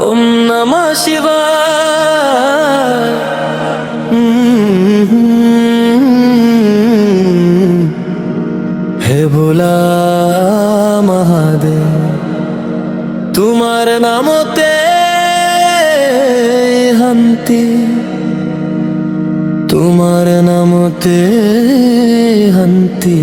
ওম নমঃ শিবায়। হে ভোলা মহাদেব, তোমার নামতে শান্তি, তোমার নামতে শান্তি।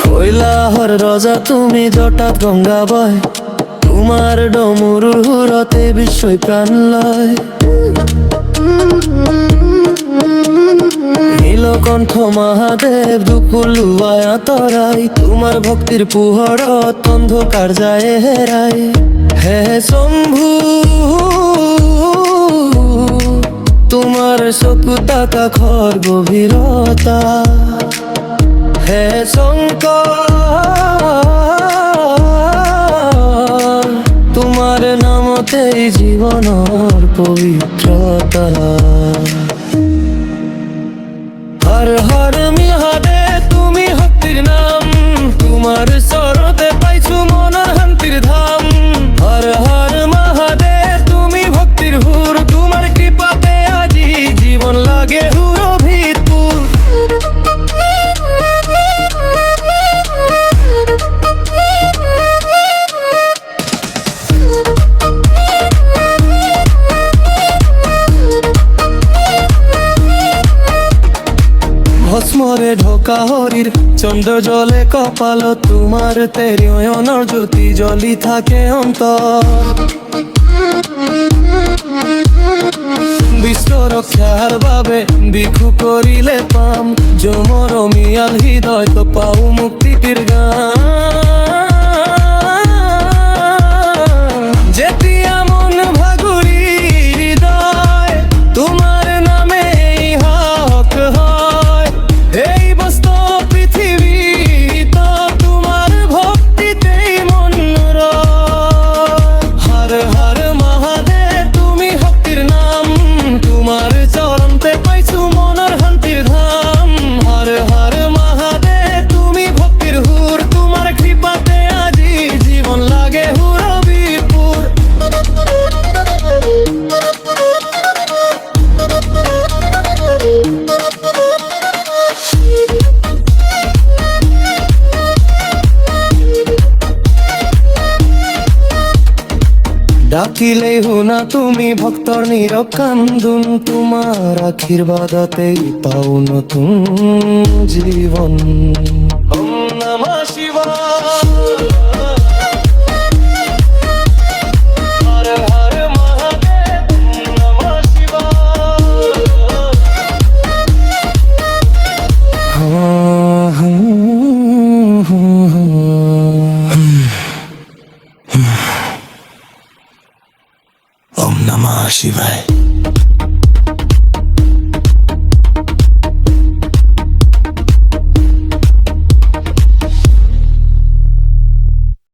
কৈলাহর রজা তুমি, জটাত গঙ্গা বয়, তোমার ডমরুর হুরতে বিশ্বই প্রাণ লয়। নীলকণ্ঠ মহাদেব, দুকুলুয়ায় তরাই, তোমার ভক্তির পুহরত অন্ধকার যায় হেরাই। হে শম্ভু, তোমার চকু তাকা খর গভীরতা। হে শঙ্কর, তোমার নামতেই জীবনের পবিত্রতা। হর হর মহাদেব, তুমি ভক্তির নাম, তোমার চরণে পাইছু মনের শান্তির ধাম। হর হর মহাদেব, তুমি ভক্তির হুর, তোমার কৃপাতে আজি জীবন লাগে হুরভিতপুর। ভস্মরে ঢোকা হরির চন্দ্র জলে কপাল, তোমার তেরি অয়নর জ্যোতি জ্বলি থাকে অন্তর। বিশ্ব রক্ষার বাবে ভিক্ষু করিলে পাম, যমর মিয়াল হৃদয় তো পাও মুক্তির গান। যেতিয়া মন ভাগুরি হৃদয়, তোমার নামে হক হয়। এই বাস্তব পৃথিবী তো তোমার ভক্তিতেই মন রয়। হর হর মহাদেব, তুমি ভক্তির নাম, তোমার চরণতে পাইছু মনের শান্তির ধাম। হর হর মহাদেব, তুমি ভক্তির হুর, তোমার কৃপাতে আজি জীবন লাগে হুরবিপুর। ডাকিলেই হুনা তুমি ভক্তর নীরব কান্দুন, তোমার আশীর্বাদতেই পাও নতুন জীবন। ওম নমঃ শিবায়। হর হর মহাদেব, ওম নমঃ শিবায়। ওম নমঃ শিবায়।